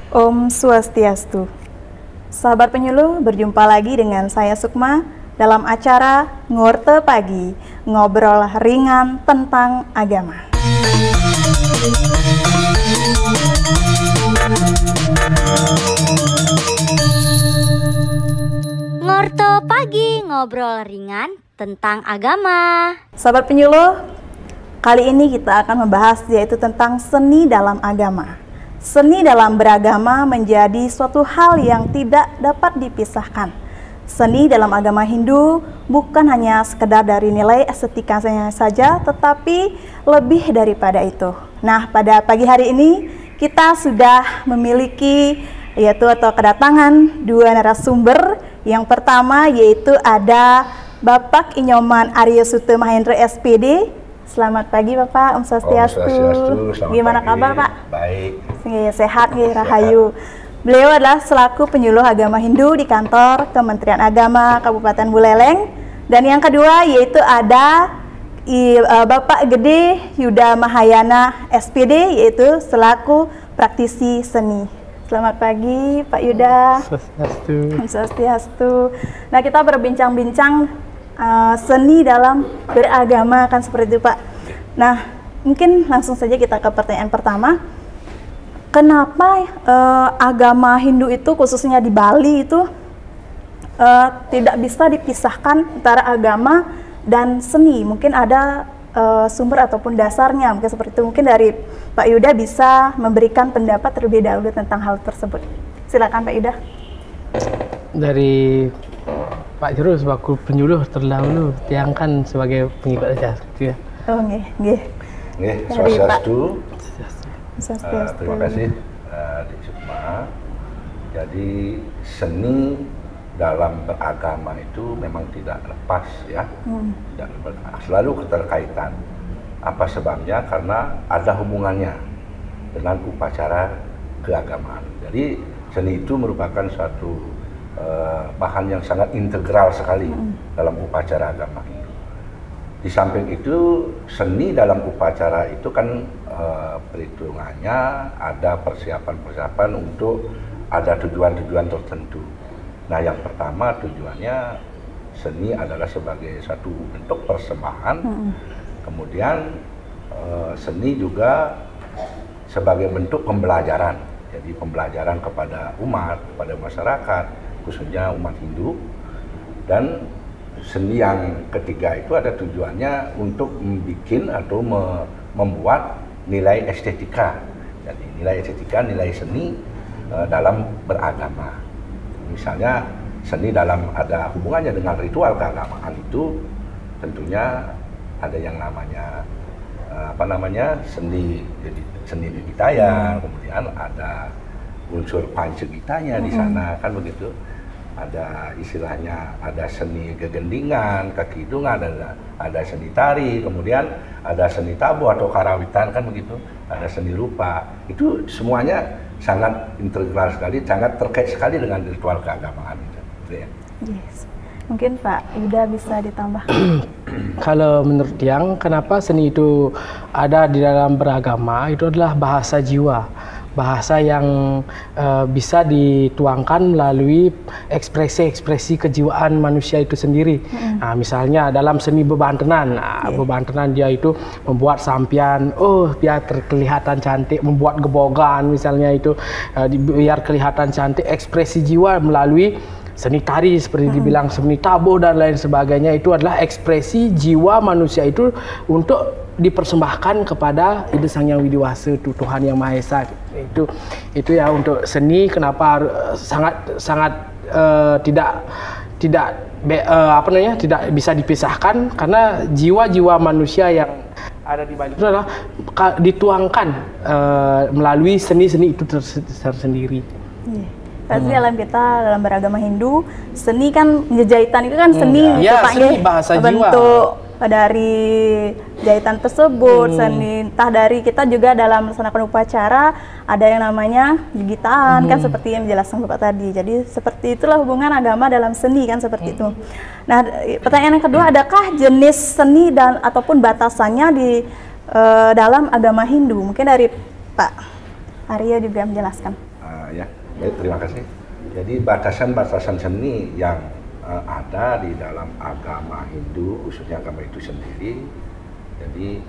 Om Swastiastu. Sahabat penyuluh, berjumpa lagi dengan saya Sukma dalam acara Ngorte Pagi, ngobrol ringan tentang agama. Ngorte Pagi, ngobrol ringan tentang agama. Sahabat penyuluh, kali ini kita akan membahas yaitu tentang seni dalam agama. Seni dalam beragama menjadi suatu hal yang tidak dapat dipisahkan. Seni dalam agama Hindu bukan hanya sekedar dari nilai estetikanya saja, tetapi lebih daripada itu. Nah, pada pagi hari ini kita sudah memiliki atau kedatangan dua narasumber. Yang pertama yaitu ada Bapak Inyoman Aryo Sute Mahendra SPD. Selamat pagi Bapak, Om Swastiastu. Gimana pagi. kabar Pak? Baik. Sehat nih, Rahayu. Beliau adalah selaku penyuluh agama Hindu di kantor Kementerian Agama Kabupaten Buleleng. Dan yang kedua yaitu ada Bapak Gede Yuda Mahayana SPD, yaitu selaku praktisi seni. Selamat pagi Pak Yuda. Swastiastu. Nah, kita berbincang-bincang seni dalam beragama kan seperti itu Pak. Nah, mungkin langsung saja kita ke pertanyaan pertama. Kenapa agama Hindu itu khususnya di Bali itu tidak bisa dipisahkan antara agama dan seni? Mungkin ada sumber ataupun dasarnya, mungkin seperti itu. Mungkin dari Pak Yuda bisa memberikan pendapat terlebih dahulu tentang hal tersebut. Silakan Pak Yuda. Dari Pak Jero sebagai penyuluh terdahulu, diangkan sebagai pengikut saja, gitu ya. Oh, nggih. Swastiastu. Swastiastu. Terima kasih Dik Sukma. Jadi seni dalam beragama itu memang tidak lepas ya, selalu keterkaitan. Apa sebabnya? Karena ada hubungannya dengan upacara keagamaan. Jadi seni itu merupakan suatu bahan yang sangat integral sekali dalam upacara agama Hindu. Di samping itu, seni dalam upacara itu kan perhitungannya ada persiapan-persiapan untuk ada tujuan-tujuan tertentu. Nah, yang pertama tujuannya seni adalah sebagai satu bentuk persembahan. Kemudian seni juga sebagai bentuk pembelajaran. Jadi pembelajaran kepada umat, kepada masyarakat, khususnya umat Hindu. Dan seni yang ketiga itu ada tujuannya untuk membuat atau membuat nilai estetika. Jadi nilai estetika, nilai seni dalam beragama. Misalnya seni dalam ada hubungannya dengan ritual keagamaan itu tentunya ada yang namanya seni, jadi seni Dikitaya, kemudian ada unsur pancegitanya di sana, kan begitu. Ada istilahnya, ada seni gegendingan, kekidungan, ada seni tari, kemudian ada seni tabu atau karawitan, kan begitu. Ada seni rupa. Itu semuanya sangat integral sekali, sangat terkait sekali dengan ritual keagamaan itu. Ya. Yes. Mungkin Pak Yuda bisa ditambah. Kalau menurut Yang, kenapa seni itu ada di dalam beragama, itu adalah bahasa jiwa. Bahasa yang bisa dituangkan melalui ekspresi-ekspresi kejiwaan manusia itu sendiri. Nah, misalnya dalam seni bebantenan, bebantenan dia itu membuat sampian, biar kelihatan cantik, membuat gebogan misalnya itu, biar kelihatan cantik. Ekspresi jiwa melalui seni tari seperti dibilang, seni tabuh dan lain sebagainya, itu adalah ekspresi jiwa manusia itu untuk dipersembahkan kepada Ida Sang Yang Widiwasa, Tuhan Yang Maha Esa. Itu ya untuk seni. Kenapa sangat tidak bisa dipisahkan, karena jiwa-jiwa manusia yang ada di balik itu adalah dituangkan melalui seni-seni itu tersendiri. Pasti dalam beragama Hindu, seni kan jahitan itu kan seni, seni bahasa jiwa. Bentuk dari jahitan tersebut, seni entah dari kita juga dalam melaksanakan upacara ada yang namanya gigitan, kan seperti yang dijelaskan Bapak tadi. Jadi seperti itulah hubungan agama dalam seni, kan seperti itu. Nah, pertanyaan yang kedua, adakah jenis seni dan ataupun batasannya di dalam agama Hindu? Mungkin dari Pak Arya juga menjelaskan. Ya, baik, terima kasih. Jadi batasan-batasan seni yang ada di dalam agama Hindu, khususnya agama itu sendiri. Jadi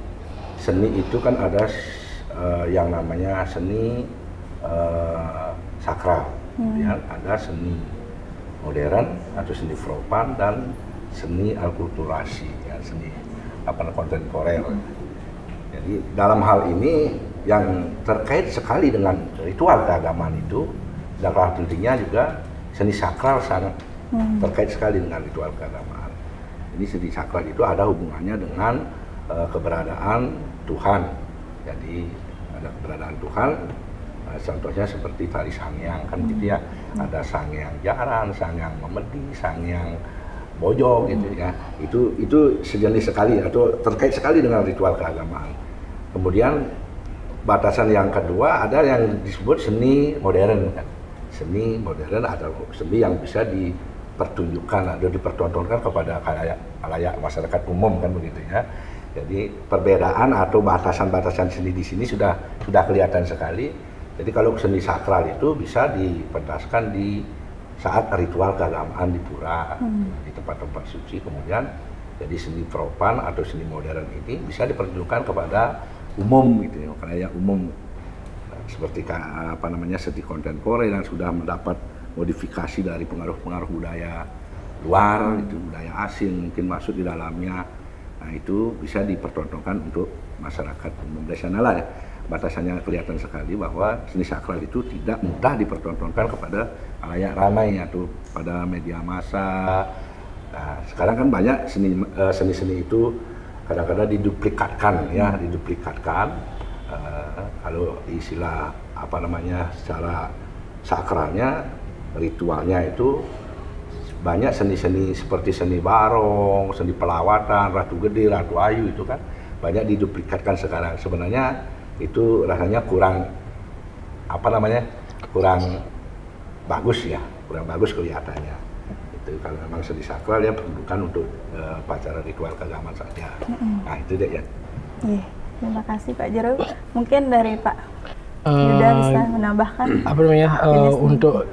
seni itu kan ada yang namanya seni sakral, kemudian ada seni modern atau seni profan dan seni akulturasi, ya, seni kontemporer. Jadi dalam hal ini yang terkait sekali dengan ritual keagamaan itu, dan salah satunya juga seni sakral sangat terkait sekali dengan ritual keagamaan. Ini seni sakral itu ada hubungannya dengan keberadaan Tuhan. Jadi ada keberadaan Tuhan, contohnya seperti tari Sangyang kan gitu ya. Ada Sangyang Jaran, Sangyang Memedi, Sangyang Bojo gitu ya. Itu sejenis sekali atau terkait sekali dengan ritual keagamaan. Kemudian batasan yang kedua ada yang disebut seni modern kan. Seni modern atau seni yang bisa dipertunjukkan atau dipertontonkan kepada khalayak masyarakat umum kan begitu ya. Jadi perbedaan atau batasan-batasan seni di sini sudah kelihatan sekali. Jadi kalau seni sakral itu bisa dipentaskan di saat ritual keagamaan di pura, di tempat-tempat suci. Kemudian jadi seni profan atau seni modern ini bisa dipertunjukkan kepada umum gitu ya, khalayak umum. Seperti seni kontemporer yang sudah mendapat modifikasi dari pengaruh-pengaruh budaya luar, itu budaya asing mungkin masuk di dalamnya. Nah itu bisa dipertontonkan untuk masyarakat umum. Dari sanalah ya, batasannya kelihatan sekali bahwa seni sakral itu tidak mudah dipertontonkan kepada khalayak ramai atau pada media massa. Nah, sekarang kan banyak seni-seni itu kadang-kadang diduplikatkan ya, kalau istilah secara sakralnya, ritualnya itu banyak seni-seni seperti seni barong, seni pelawatan, Ratu Gede, Ratu Ayu itu kan banyak diduplikatkan sekarang. Sebenarnya itu rasanya kurang bagus ya, kurang bagus kelihatannya. Itu kalau memang seni sakral ya perlukan untuk upacara ritual keagamaan saja. Nah itu deh ya. Iya, terima kasih Pak Jero. Mungkin dari Pak Yuda bisa menambahkan untuk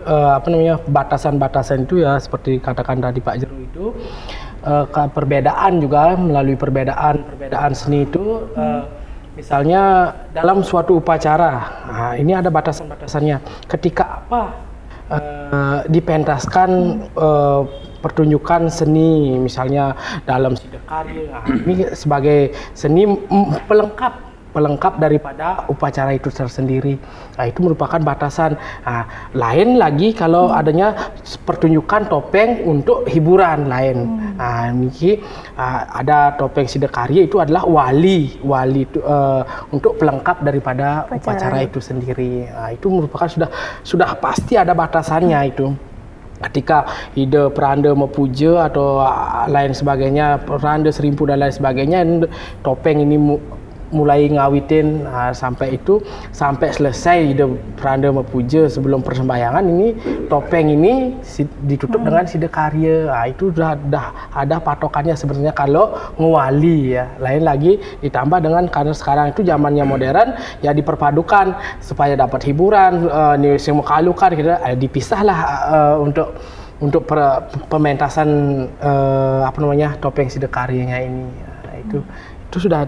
batasan-batasan itu ya seperti katakan tadi Pak Jero itu perbedaan juga melalui perbedaan seni itu misalnya dalam suatu upacara, nah, ini ada batasan-batasannya. Ketika dipentaskan pertunjukan seni, misalnya dalam Siddhakarya, nah, ini sebagai seni pelengkap daripada upacara itu tersendiri. Nah, itu merupakan batasan. Nah, lain lagi kalau adanya pertunjukan topeng untuk hiburan lain. Nah, ini ada topeng Siddhakarya itu adalah wali itu untuk pelengkap daripada upacara itu sendiri. Nah, itu merupakan sudah pasti ada batasannya itu. Ketika ide peranda mepuja atau lain sebagainya, peranda serimpu dan lain sebagainya, topeng ini mulai ngawitin sampai selesai ide peranda mepuja sebelum persembahyangan, ini topeng ini ditutup dengan Siddhakarya. Nah, itu sudah ada patokannya sebenarnya kalau ngewali ya. Lain lagi ditambah dengan karena sekarang itu zamannya modern ya, diperpadukan supaya dapat hiburan, semua kalukan gitu, dipisahlah untuk pementasan topeng Siddhakaryanya ini. Nah, itu sudah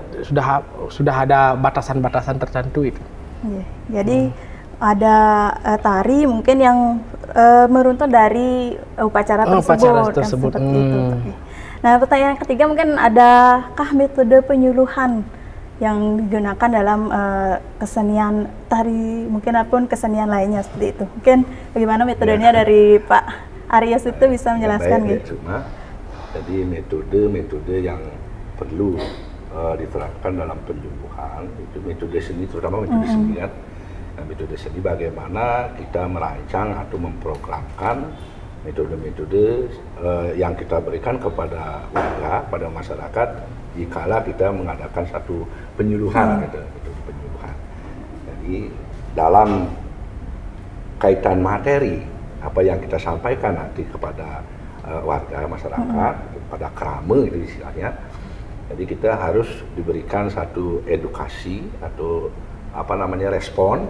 ada batasan-batasan tertentu itu. Jadi ada tari mungkin yang meruntut dari upacara tersebut. Seperti itu. Nah, pertanyaan ketiga mungkin adakah metode penyuluhan yang digunakan dalam kesenian tari mungkin ataupun kesenian lainnya seperti itu. Mungkin bagaimana metodenya dari Pak Aryos itu bisa menjelaskan gitu. Jadi metode yang perlu diterapkan dalam penyuluhan itu metode seni, terutama metode seni kan. Nah, metode seni bagaimana kita merancang atau memprogramkan metode-metode yang kita berikan kepada warga, pada masyarakat dikala kita mengadakan satu penyuluhan gitu, metode penyuluhan. Jadi dalam kaitan materi apa yang kita sampaikan nanti kepada warga masyarakat, kepada krama itu istilahnya. Jadi kita harus diberikan satu edukasi atau respon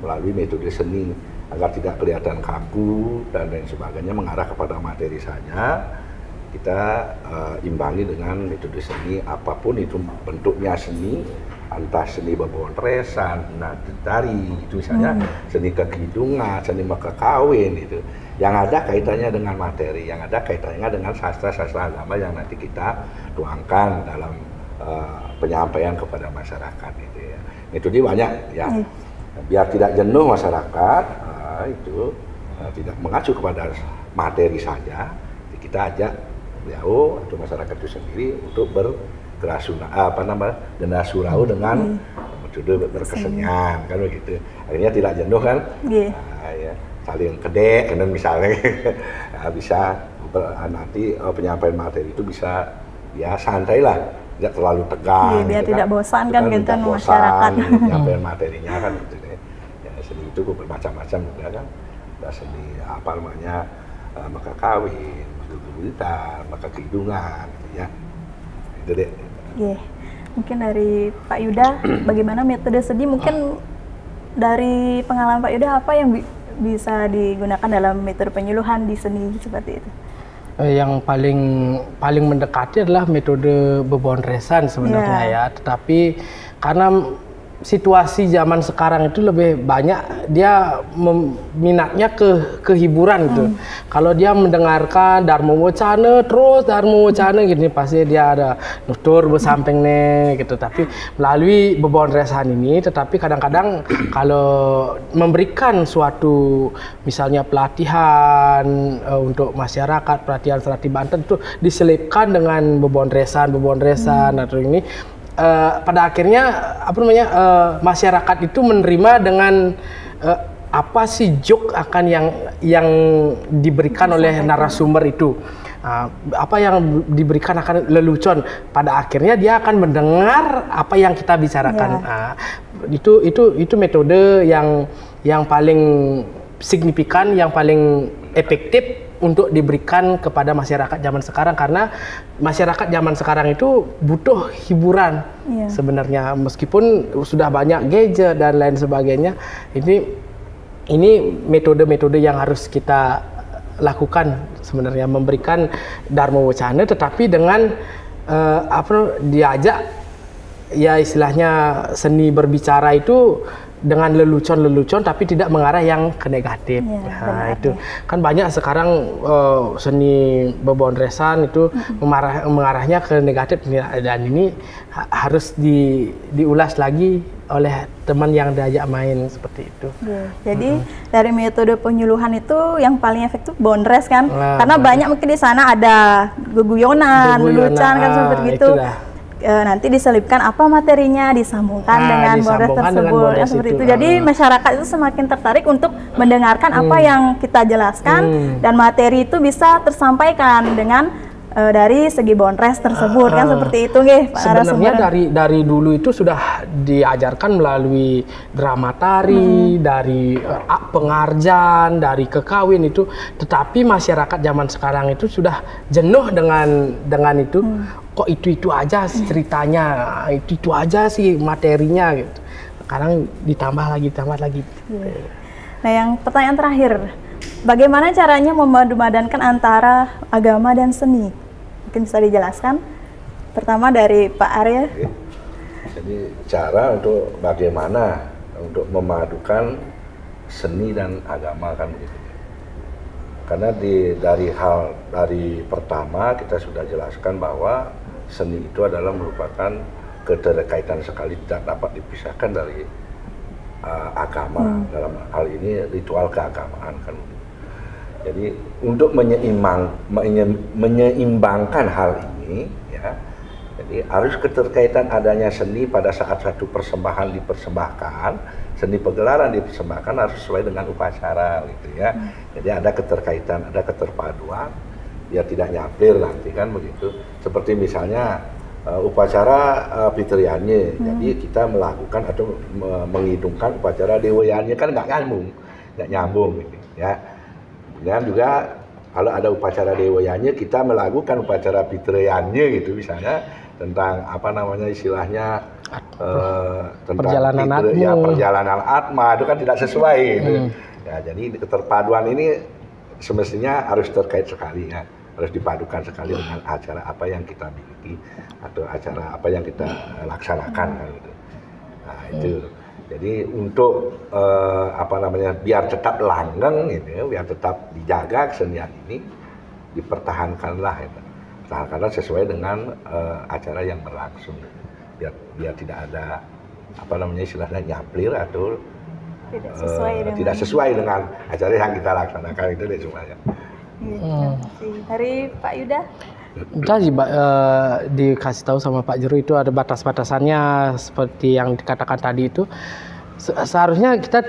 melalui metode seni agar tidak kelihatan kaku dan lain sebagainya, mengarah kepada materi saja. Kita imbangi dengan metode seni apapun itu bentuknya seni, entah seni bebotresan, tari, itu misalnya seni kekidungan, seni kekawin itu. Yang ada kaitannya dengan materi, yang ada kaitannya dengan sastra-sastra agama yang nanti kita tuangkan dalam penyampaian kepada masyarakat itu ya. Metode banyak ya. Biar tidak jenuh masyarakat, tidak mengacu kepada materi saja, kita ajak beliau atau masyarakat itu sendiri untuk denda surau dengan metode berkesenian kan begitu. Akhirnya tidak jenuh kan, ya, saling kedek dan misalnya bisa nanti penyampaian materi itu bisa ya santai lah, tidak terlalu tegang. Biar gitu tidak bosan kan gitu masyarakat. Penyampaian materinya kan gitu deh. Ya, seni itu bermacam-macam juga kan. Ada seni apa namanya maka kawin, militer, maka kidungan, gitu ya. Itu deh. Mungkin dari Pak Yuda, bagaimana metode seni? Mungkin dari pengalaman Pak Yuda apa yang bisa digunakan dalam metode penyuluhan di seni seperti itu? Yang paling mendekati adalah metode bebonresan sebenarnya ya. Tetapi karena situasi zaman sekarang itu lebih banyak dia minatnya ke hiburan gitu. Kalau dia mendengarkan Dharma Wacana terus Dharma Wacana gini, pasti dia ada nutur bersamping nih gitu. Tapi melalui bebonresan ini, tetapi kadang-kadang kalau memberikan suatu misalnya pelatihan untuk masyarakat, pelatihan Serati Banten itu diselipkan dengan bebonresan atau ini. Pada akhirnya masyarakat itu menerima dengan apa sih joke akan yang diberikan oleh narasumber itu, apa yang diberikan akan lelucon. Pada akhirnya dia akan mendengar apa yang kita bicarakan. Itu metode yang paling signifikan, yang paling efektif untuk diberikan kepada masyarakat zaman sekarang, karena masyarakat zaman sekarang itu butuh hiburan sebenarnya, meskipun sudah banyak gadget dan lain sebagainya. Ini metode-metode yang harus kita lakukan sebenarnya, memberikan Dharma Wacana tetapi dengan diajak ya istilahnya seni berbicara itu dengan lelucon tapi tidak mengarah yang ke negatif. Itu kan banyak sekarang seni bebonresan itu mengarahnya ke negatif, dan ini harus diulas lagi oleh teman yang diajak main seperti itu. Jadi dari metode penyuluhan itu yang paling efektif bondres kan, karena banyak mungkin di sana ada guyonan, lelucon kan seperti itu. Nanti diselipkan apa materinya, disambungkan dengan bondres tersebut kan, seperti itu. Jadi masyarakat itu semakin tertarik untuk mendengarkan apa yang kita jelaskan, dan materi itu bisa tersampaikan dengan dari segi bondres tersebut kan, seperti itu nggih Pak. Sebenarnya dari dulu itu sudah diajarkan melalui drama tari, dari pengarjan, dari kekawin itu, tetapi masyarakat zaman sekarang itu sudah jenuh dengan itu. Kok itu aja ceritanya, itu aja sih materinya gitu. Sekarang ditambah lagi. Nah, yang pertanyaan terakhir, bagaimana caranya memadupadankan antara agama dan seni? Mungkin bisa dijelaskan. Pertama dari Pak Arya. Jadi cara untuk bagaimana untuk memadukan seni dan agama kan begitu. Karena dari pertama kita sudah jelaskan bahwa seni itu adalah merupakan keterkaitan sekali, tidak dapat dipisahkan dari agama. Dalam hal ini ritual keagamaan kan. Jadi untuk menyeimbangkan hal ini ya, jadi harus keterkaitan adanya seni pada saat satu persembahan dipersembahkan, seni pegelaran dipersembahkan harus sesuai dengan upacara gitu ya. Jadi ada keterkaitan, ada keterpaduan, biar tidak nyaplir nanti kan begitu. Seperti misalnya upacara Pitrianye, jadi kita melakukan atau mengidungkan upacara Dewayanye kan nggak nyambung gitu ya. Dan juga kalau ada upacara Dewayanye kita melakukan upacara Pitrianye gitu misalnya, tentang apa namanya istilahnya tentang perjalanan itu, ya perjalanan atma itu kan tidak sesuai itu. Ya, jadi keterpaduan ini semestinya harus terkait sekali ya, harus dipadukan sekali dengan acara apa yang kita miliki atau acara apa yang kita laksanakan gitu. Nah, itu. Jadi untuk apa namanya biar tetap langgeng gitu, biar tetap dijaga kesenian ini dipertahankanlah itu. Pertahankanlah sesuai dengan acara yang berlangsung. Biar tidak ada apa namanya istilahnya nyaplir atau tidak sesuai dengan acara yang kita laksanakan itu deh semuanya. Dari Pak Yuda? Tadi dikasih tahu sama Pak Jero itu ada batas-batasannya seperti yang dikatakan tadi itu. Seharusnya kita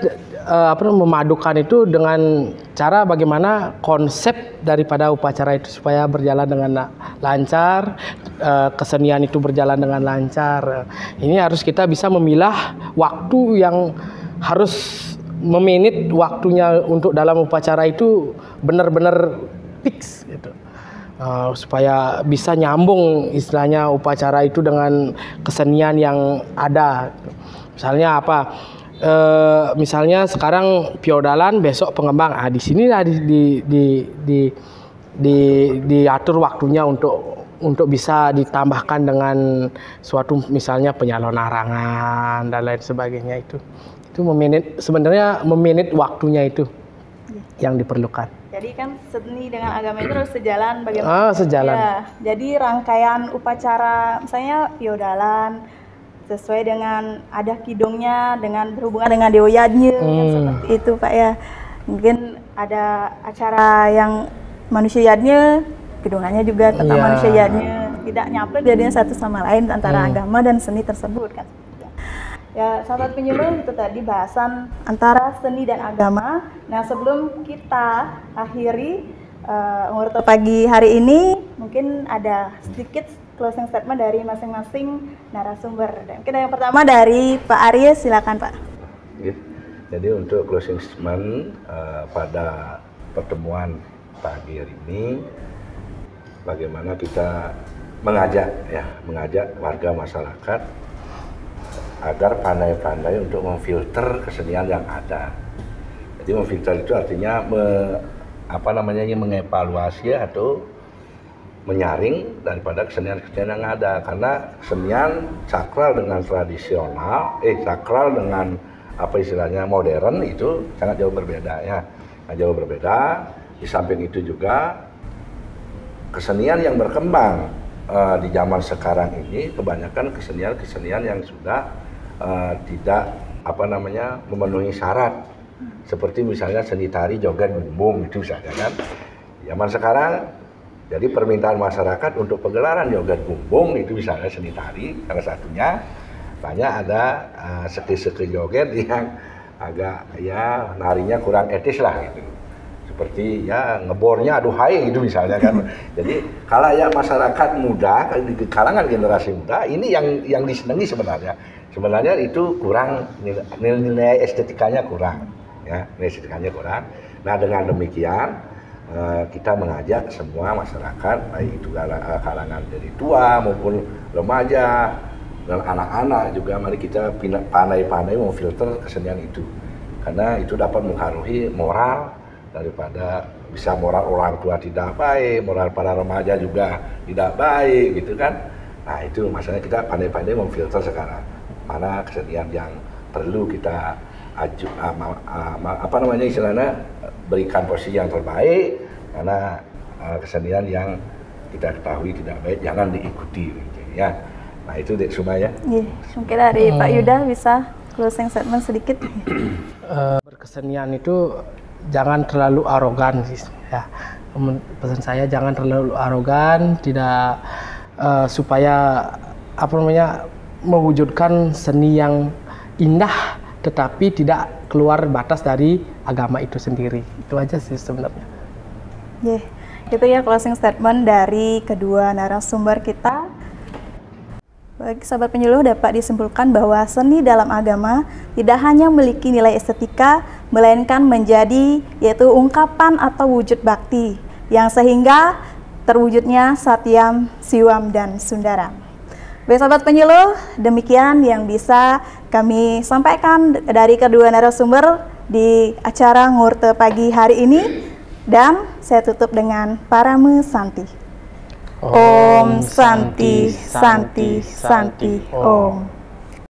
memadukan itu dengan cara bagaimana konsep daripada upacara itu supaya berjalan dengan lancar, kesenian itu berjalan dengan lancar. Ini harus kita bisa memilah waktu yang harus meminit waktunya untuk dalam upacara itu benar-benar fix gitu. Supaya bisa nyambung istilahnya upacara itu dengan kesenian yang ada. Misalnya apa? Misalnya sekarang piodalan, besok pengembang. Di sini lah diatur waktunya untuk bisa ditambahkan dengan suatu misalnya penyalon larangan dan lain sebagainya itu sebenarnya meminit waktunya itu yang diperlukan. Jadi kan seni dengan agama itu harus sejalan bagaimana? Sejalan. Ya, jadi rangkaian upacara misalnya piodalan sesuai dengan ada kidongnya dengan berhubungan dengan Dewa Yadnya seperti itu Pak ya. Mungkin ada acara yang manusia Yadnya, kidongannya juga tentang manusia Yadnya, tidak nyaplir jadinya satu sama lain antara agama dan seni tersebut kan. Ya, sahabat penyuluh itu tadi bahasan antara seni dan agama. Nah, sebelum kita akhiri Ngorto Pagi hari ini, mungkin ada sedikit closing statement dari masing-masing narasumber. Dan kita yang pertama dari Pak Arya, silakan Pak. Jadi untuk closing statement pada pertemuan pagi hari ini, bagaimana kita mengajak warga masyarakat agar pandai-pandai untuk memfilter kesenian yang ada. Jadi memfilter itu artinya mengevaluasi atau menyaring daripada kesenian-kesenian yang ada, karena kesenian sakral dengan tradisional, sakral dengan modern itu sangat jauh berbeda ya. Jauh berbeda. Di samping itu juga kesenian yang berkembang di zaman sekarang ini kebanyakan kesenian yang sudah tidak memenuhi syarat, seperti misalnya seni tari, joget, bumbung itu misalnya kan. Zaman sekarang jadi permintaan masyarakat untuk pegelaran joget bumbung itu misalnya seni tari salah satunya, banyak ada seki-seki joget yang agak narinya kurang etis lah gitu. Seperti ngebornya aduhai gitu misalnya kan. Jadi kalau masyarakat muda, di kalangan generasi muda ini yang disenangi sebenarnya itu kurang, nilai estetikanya kurang ya, nilai estetikanya kurang. Nah, dengan demikian kita mengajak semua masyarakat, baik itu kalangan dari tua maupun remaja dan anak-anak juga, mari kita pandai-pandai memfilter kesenian itu, karena itu dapat mempengaruhi moral daripada bisa moral orang tua tidak baik, moral para remaja juga tidak baik gitu kan. Nah, itu masalahnya kita pandai-pandai memfilter sekarang mana kesenian yang perlu kita berikan posisi yang terbaik, karena kesenian yang kita ketahui tidak baik jangan diikuti gitu, ya. Nah, itu dek Sumaya. Mungkin dari Pak Yuda bisa closing statement sedikit. Berkesenian itu jangan terlalu arogan sih ya. Pesan saya jangan terlalu arogan, tidak supaya mewujudkan seni yang indah tetapi tidak keluar batas dari agama itu sendiri. Itu aja sih sebenarnya. Itu ya closing statement dari kedua narasumber kita. Bagi sahabat penyuluh, dapat disimpulkan bahwa seni dalam agama tidak hanya memiliki nilai estetika, melainkan menjadi yaitu ungkapan atau wujud bakti yang sehingga terwujudnya Satyam, Siwam, dan Sundaram. Baik sahabat penyuluh, demikian yang bisa kami sampaikan dari kedua narasumber di acara Ngurte Pagi hari ini. Dan saya tutup dengan Parame Santi. Om Santi Santi Santi Om.